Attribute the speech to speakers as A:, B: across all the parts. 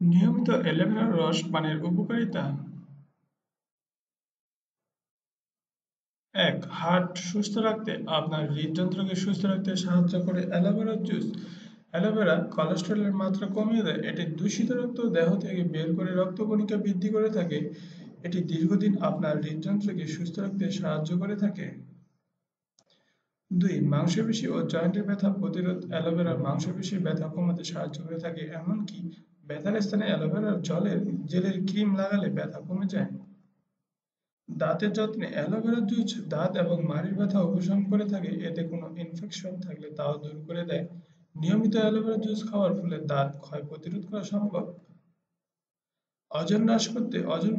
A: নিয়মিত অ্যালোভেরার রস পানের উপকারিতা। ১. হার্ট সুস্থ রাখতে আপনার হৃদযন্ত্রকে সুস্থ রাখতে সাহায্য করে অ্যালোভেরার জুস। অ্যালোভেরা কোলেস্টেরলের মাত্রা কমিয়ে দেয়। এটি দূষিত রক্ত দেহ থেকে বের করে রক্তকণিকা বৃদ্ধি করে থাকে। এটি দীর্ঘদিন আপনার হৃদযন্ত্রকে সুস্থ রাখতে সাহায্য করে থাকে। ২. মাংসপেশি ও জয়েন্টের ব্যথা প্রতিরোধ। অ্যালোভেরা মাংসপেশির ব্যথা কমাতে সাহায্য করে থাকে। এমনকি ব্যথার স্থানে অ্যালোভেরার জেলের ক্রিম লাগালে ব্যথা কমে যায়। দাঁতের যত্নে অ্যালোভেরা জুস দাঁত এবং মাড়ির ব্যথা উপশম করে থাকে। এতে কোনো ইনফেকশন থাকলে তাও দূর করে দেয়। নিয়মিত অ্যালোভেরা জুস খাওয়ার ফলে দাঁত ক্ষয় প্রতিরোধ করা সম্ভব। ওজন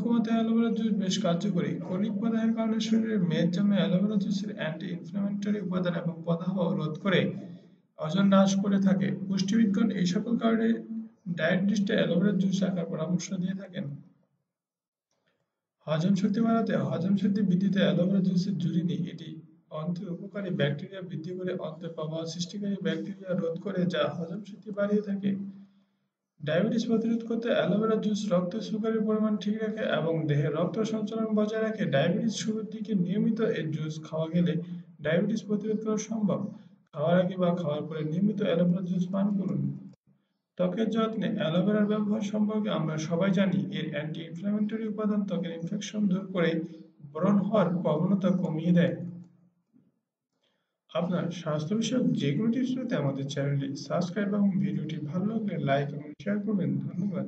A: কমাতে অ্যালোভেরা জুস বেশ কার্যকরী। কর্নিক প্রদাহের কারণে শরীরে মেদ জমে অ্যালোভেরা জুসের অ্যান্টি ইনফ্ল্যামেটরি উপাদান এবং প্রদাহ রোধ করে ওজন হ্রাস করে থাকে। পুষ্টিবিজ্ঞান এই সকল কারণে ডায়েট লিস্টে অ্যালোভেরা জুস রাখার পরামর্শ দিয়ে থাকেন। হজম শক্তি বাড়াতে হজম শক্তি বৃদ্ধিতে অ্যালোভেরা জুসের জুড়ি নেই। এটি অন্ত্রে উপকারী ব্যাকটেরিয়া বৃদ্ধি করে অন্ত্রে প্রবাহ সৃষ্টিকারী ব্যাকটেরিয়া রোধ করে, যা হজম শক্তি বাড়িয়ে থাকে। ডায়াবেটিস প্রতিরোধ করতে অ্যালোভেরা জুস রক্তে সুগারের পরিমাণ ঠিক রাখে এবং দেহে রক্ত সঞ্চালন বজায় রাখে। ডায়াবেটিস শুরুর দিকে নিয়মিত এই জুস খাওয়া গেলে ডায়াবেটিস প্রতিরোধ করা সম্ভব। খাওয়ার আগে বা খাওয়ার পরে নিয়মিত অ্যালোভেরা জুস পান করুন। ত্বকের যত্নে অ্যালোভেরার ব্যবহার সম্পর্কে আমরা সবাই জানি। এর অ্যান্টি ইনফ্ল্যামেটরি উপাদান ত্বকের ইনফেকশন দূর করে ব্রণ হওয়ার প্রবণতা কমিয়ে দেয়। আপনার স্বাস্থ্য বিষয়ক যে কোনো টিপস পেতে আমাদের চ্যানেলটি সাবস্ক্রাইব এবং ভিডিওটি ভালো লাগলে লাইক এবং শেয়ার করবেন। ধন্যবাদ।